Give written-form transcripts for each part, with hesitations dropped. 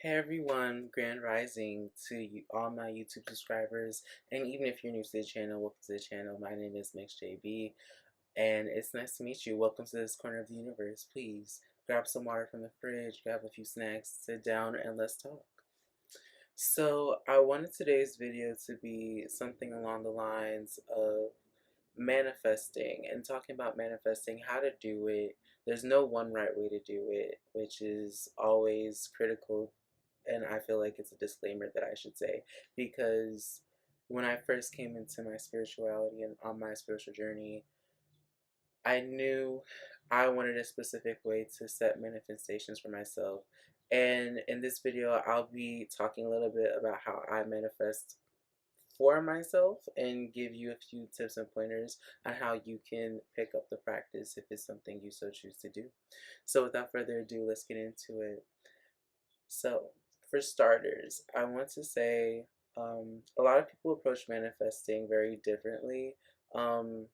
Hey everyone, Grand Rising to you, all my YouTube subscribers, and even if you're new to the channel, welcome to the channel. My name is Mix JB, and it's nice to meet you. Welcome to this corner of the universe. Please grab some water from the fridge, grab a few snacks, sit down, and let's talk. So, I wanted today's video to be something along the lines of manifesting and talking about manifesting, how to do it. There's no one right way to do it, which is always critical, and I feel like it's a disclaimer that I should say, because when I first came into my spirituality and on my spiritual journey, I knew I wanted a specific way to set manifestations for myself. And in this video, I'll be talking a little bit about how I manifest for myself and give you a few tips and pointers on how you can pick up the practice if it's something you so choose to do. So without further ado, let's get into it. So for starters, I want to say a lot of people approach manifesting very differently.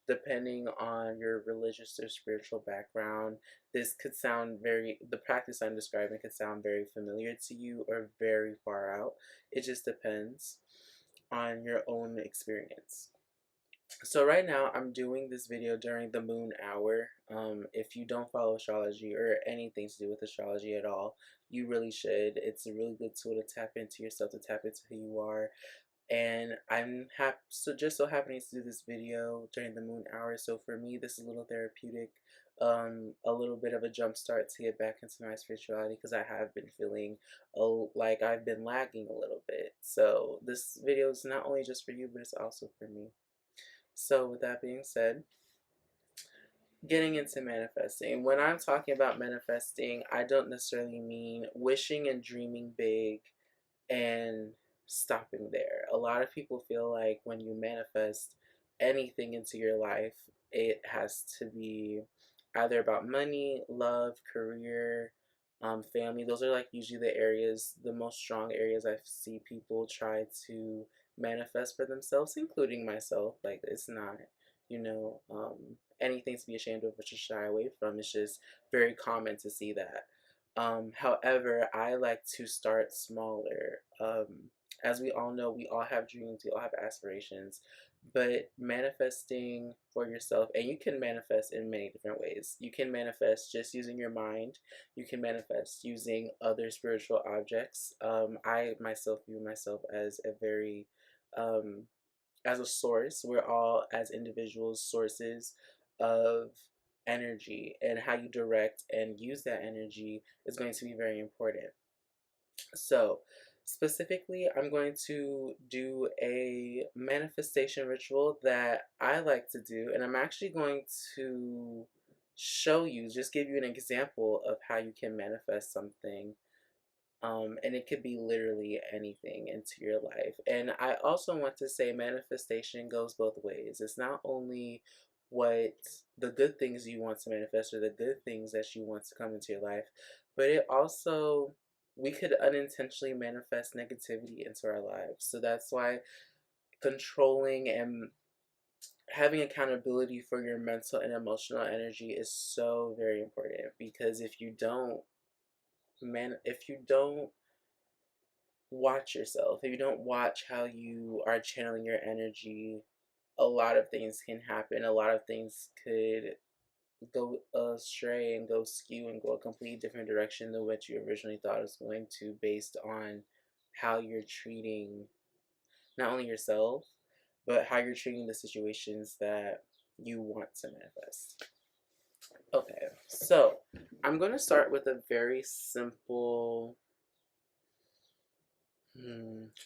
Depending on your religious or spiritual background, this could sound the practice I'm describing could sound very familiar to you or very far out. It just depends on your own experience. So right now I'm doing this video during the moon hour. If you don't follow astrology or anything to do with astrology at all, you really should. It's a really good tool to tap into yourself, to tap into who you are. And I'm just so happening to do this video during the moon hour. So for me, this is a little therapeutic, a little bit of a jump start to get back into my spirituality, because I have been feeling like I've been lagging a little bit. So this video is not only just for you, but it's also for me. So with that being said, getting into manifesting. When I'm talking about manifesting, I don't necessarily mean wishing and dreaming big and stopping there. A lot of people feel like when you manifest anything into your life, it has to be either about money, love, career, family. Those are like usually the most strong areas I see people try to manifest for themselves, including myself. Like, it's not, you know, anything to be ashamed of or to shy away from. It's just very common to see that. However, I like to start smaller. As we all know, we all have dreams, we all have aspirations, but manifesting for yourself, and you can manifest in many different ways. You can manifest just using your mind. You can manifest using other spiritual objects. I myself view myself as as a source. We're all, as individuals, sources of energy, and how you direct and use that energy is going to be very important. So specifically, I'm going to do a manifestation ritual that I like to do, and I'm actually going to just give you an example of how you can manifest something. And it could be literally anything into your life. And I also want to say manifestation goes both ways. It's not only what the good things you want to manifest or the good things that you want to come into your life, but it also, we could unintentionally manifest negativity into our lives. So that's why controlling and having accountability for your mental and emotional energy is so very important, because if you don't watch yourself, if you don't watch how you are channeling your energy, a lot of things can happen. A lot of things could go astray and go skew and go a completely different direction than what you originally thought it was going to, based on how you're treating not only yourself, but how you're treating the situations that you want to manifest. Okay, so I'm going to start with a very simple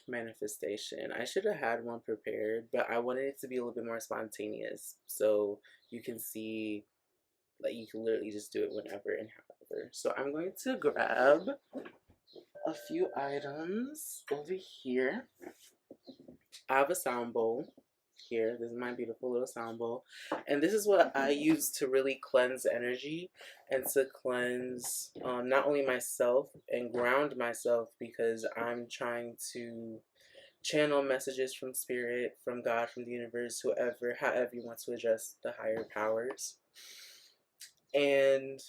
manifestation. I should have had one prepared, but I wanted it to be a little bit more spontaneous, so you can see, like, you can literally just do it whenever and however. So I'm going to grab a few items over here. I have a sound bowl here. This is my beautiful little sound bowl, and this is what I use to really cleanse energy and to cleanse not only myself and ground myself, because I'm trying to channel messages from spirit, from God, from the universe, however you want to address the higher powers. And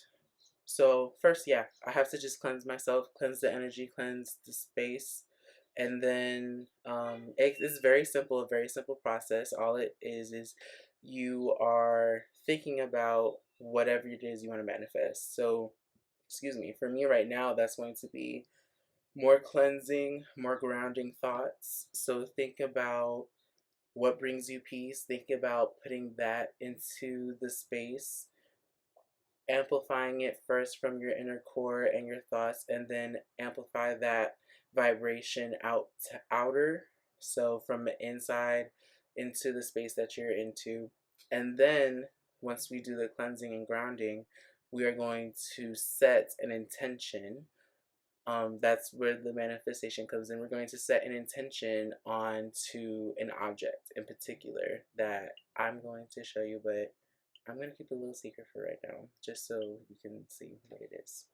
So first, yeah, I have to just cleanse myself, cleanse the energy, cleanse the space, and then it's very simple, a very simple process. All it is you are thinking about whatever it is you want to manifest. So, excuse me, for me right now, that's going to be more cleansing, more grounding thoughts. So think about what brings you peace. Think about putting that into the space, amplifying it first from your inner core and your thoughts, and then amplify that vibration out to outer. So from the inside into the space that you're into. And then once we do the cleansing and grounding, we are going to set an intention. That's where the manifestation comes in. We're going to set an intention on to an object in particular that I'm going to show you, but I'm going to keep a little secret for right now, just so you can see what it is.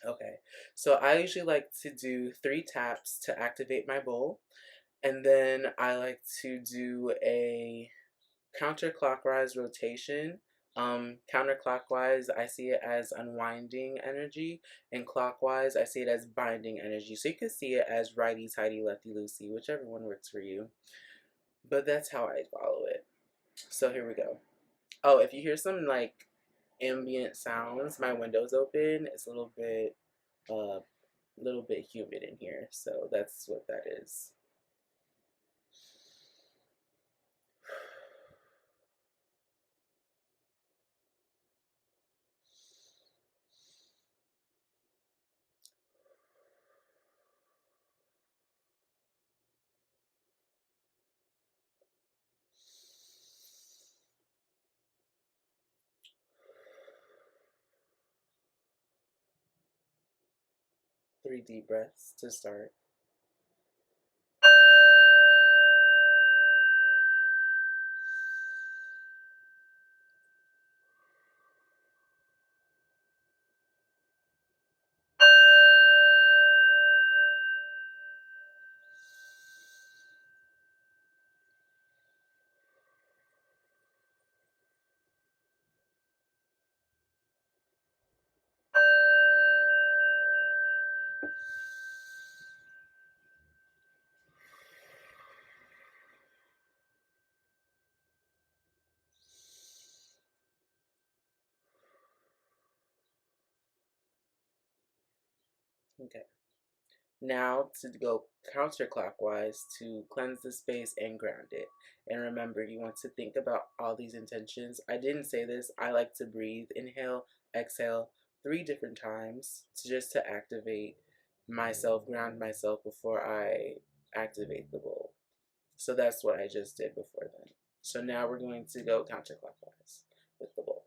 Okay, so I usually like to do 3 taps to activate my bowl, and then I like to do a counterclockwise rotation. Counterclockwise, I see it as unwinding energy, and clockwise, I see it as binding energy. So you can see it as righty tighty, lefty loosey, whichever one works for you. But that's how I follow it. So here we go. Oh, if you hear some like ambient sounds, my window's open. It's little bit humid in here, so that's what that is. 3 deep breaths to start. Okay. Now to go counterclockwise to cleanse the space and ground it. And remember, you want to think about all these intentions. I didn't say this. I like to breathe, inhale, exhale 3 different times to activate myself, ground myself before I activate the bowl. So that's what I just did before then. So now we're going to go counterclockwise with the bowl.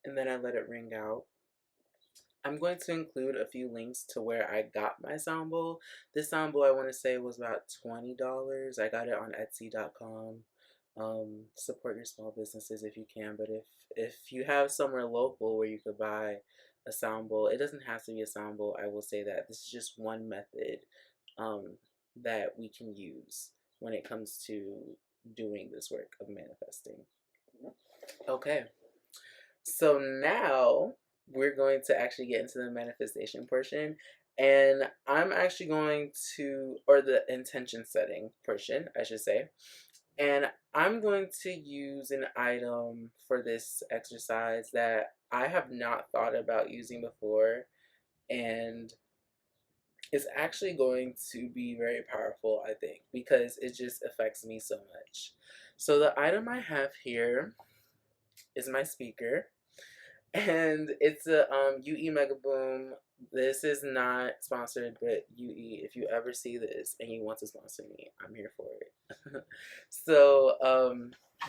And then I let it ring out. I'm going to include a few links to where I got my sound bowl. This sound bowl I want to say was about $20. I got it on Etsy.com. Support your small businesses if you can, but if you have somewhere local where you could buy a sound bowl, it doesn't have to be a sound bowl. I will say that this is just one method that we can use. when it comes to doing this work of manifesting. Okay, so now we're going to actually get into the manifestation portion. And I'm actually going to, or the intention setting portion, I should say. And I'm going to use an item for this exercise that I have not thought about using before. And it's actually going to be very powerful, I think, because it just affects me so much. So the item I have here is my speaker. And it's a UE Mega Boom. This is not sponsored, but UE, if you ever see this and you want to sponsor me, I'm here for it. So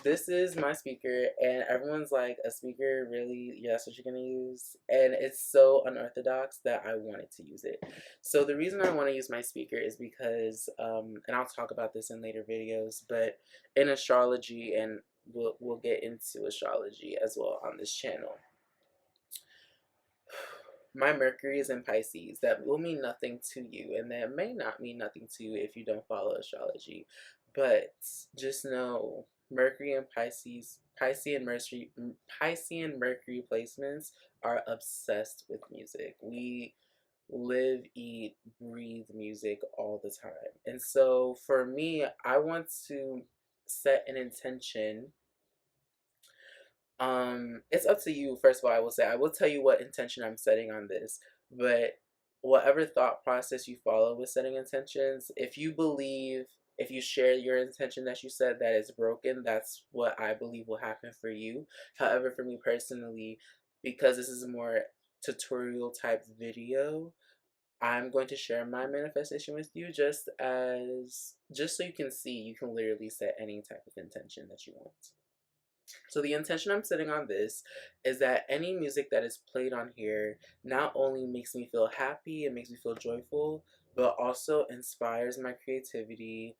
this is my speaker, and everyone's like, a speaker, really? Yeah, that's what you're gonna use? And it's so unorthodox that I wanted to use it. So the reason I want to use my speaker is because, and I'll talk about this in later videos, but in astrology, and we'll get into astrology as well on this channel. My Mercury is in Pisces. That will mean nothing to you, and that may not mean nothing to you if you don't follow astrology. But just know Mercury and Pisces, Piscean Mercury placements are obsessed with music. We live, eat, breathe music all the time. And so for me, I want to set an intention. It's up to you. First of all, I will say, I will tell you what intention I'm setting on this, but whatever thought process you follow with setting intentions, if you believe, if you share your intention that you said that is broken, that's what I believe will happen for you. However, for me personally, because this is a more tutorial type video, I'm going to share my manifestation with you just so you can see, you can literally set any type of intention that you want. So the intention I'm setting on this is that any music that is played on here not only makes me feel happy, it makes me feel joyful, but also inspires my creativity,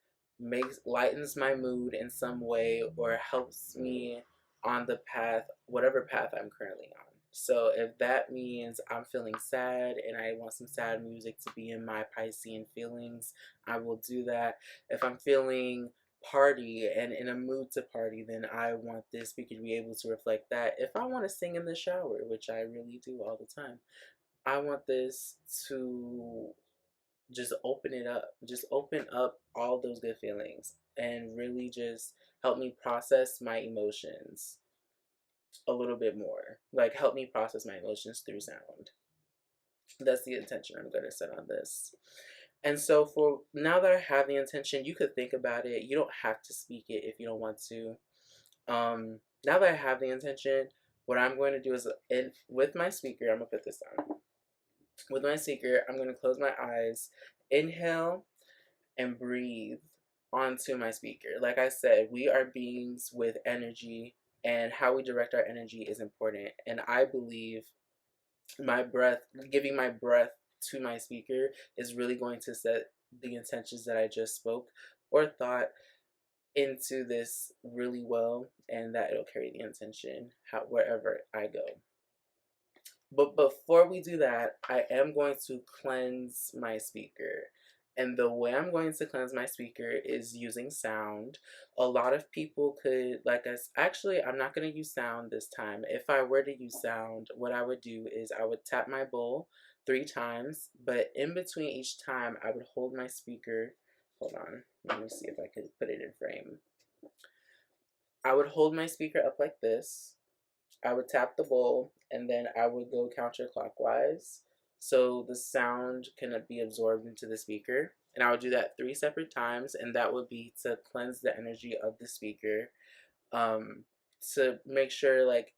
lightens my mood in some way, or helps me on the path, whatever path I'm currently on. So if that means I'm feeling sad and I want some sad music to be in my Piscean feelings, I will do that. If I'm feeling party and in a mood to party, then I want this speaker to be able to reflect that. If I want to sing in the shower, which I really do all the time, I want this to just open it up, just open up all those good feelings and really just help me process my emotions a little bit more. Like, help me process my emotions through sound. That's the intention I'm going to set on this. And so for now that I have the intention, you could think about it. You don't have to speak it if you don't want to. Now that I have the intention, what I'm going to do is, with my speaker, I'm going to put this on. With my speaker, I'm going to close my eyes, inhale, and breathe onto my speaker. Like I said, we are beings with energy, and how we direct our energy is important. And I believe my breath, giving my breath to my speaker, is really going to set the intentions that I just spoke or thought into this really well, and that it'll carry the intention wherever I go. But before we do that, I am going to cleanse my speaker. And the way I'm going to cleanse my speaker is using sound. A lot of people could, like us, actually, I'm not going to use sound this time. If I were to use sound, what I would do is I would tap my bowl 3 times, but in between each time, I would hold my speaker. Hold on, let me see if I could put it in frame. I would hold my speaker up like this. I would tap the bowl, and then I would go counterclockwise so the sound can be absorbed into the speaker. And I would do that 3 separate times, and that would be to cleanse the energy of the speaker. To make sure, like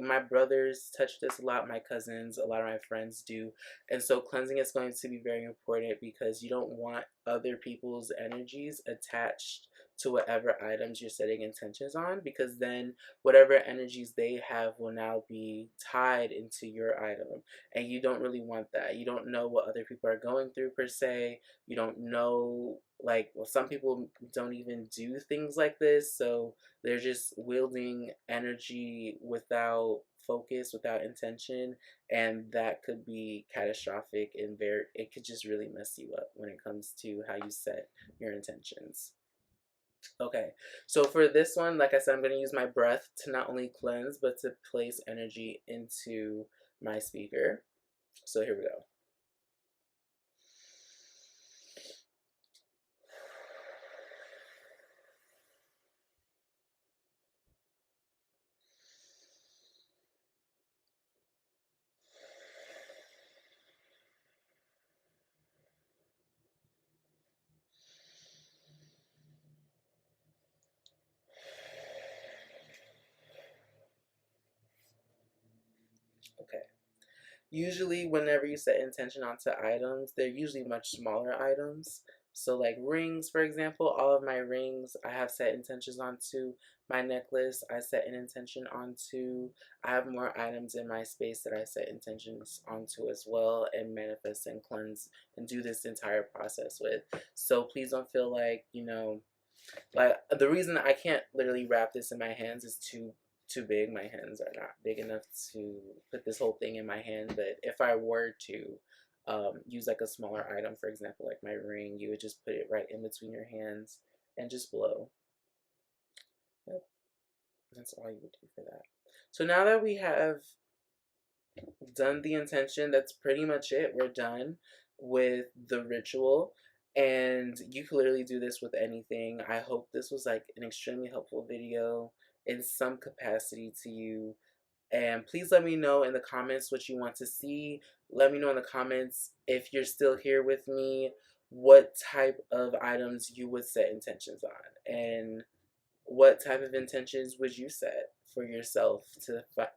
my brothers touch this a lot, my cousins, a lot of my friends do. And so cleansing is going to be very important because you don't want other people's energies attached to whatever items you're setting intentions on, because then whatever energies they have will now be tied into your item, and you don't really want that. You don't know what other people are going through per se. You don't know, like, well, some people don't even do things like this, so they're just wielding energy without focus, without intention, and that could be catastrophic and it could just really mess you up when it comes to how you set your intentions. Okay, so for this one, like I said, I'm going to use my breath to not only cleanse, but to place energy into my speaker. So here we go. Okay. Usually, whenever you set intention onto items, they're usually much smaller items. So, like rings, for example, all of my rings I have set intentions onto. My necklace, I set an intention onto. I have more items in my space that I set intentions onto as well, and manifest and cleanse and do this entire process with. So, please don't feel like, like the reason I can't literally wrap this in my hands is too big. My hands are not big enough to put this whole thing in my hand. But if I were to use like a smaller item, for example, like my ring, you would just put it right in between your hands and just blow. Yep, that's all you would do for that. So now that we have done the intention, that's pretty much it. We're done with the ritual. And you can literally do this with anything. I hope this was like an extremely helpful video in some capacity to you. And please let me know in the comments what you want to see. Let me know in the comments if you're still here with me, what type of items you would set intentions on. And what type of intentions would you set for yourself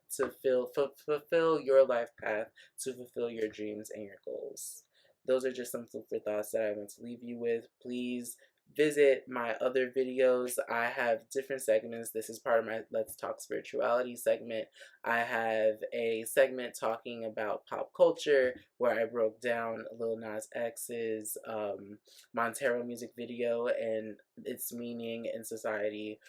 fulfill your life path, to fulfill your dreams and your goals? Those are just some food for thoughts that I want to leave you with. Please visit my other videos. I have different segments. This is part of my Let's Talk Spirituality segment. I have a segment talking about pop culture where I broke down Lil Nas X's Montero music video and its meaning in society.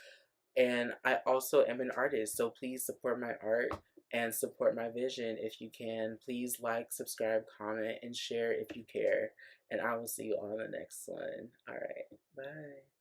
And I also am an artist, so please support my art and support my vision if you can. Please like, subscribe, comment, and share if you care. And I will see you all in the next one. All right, bye.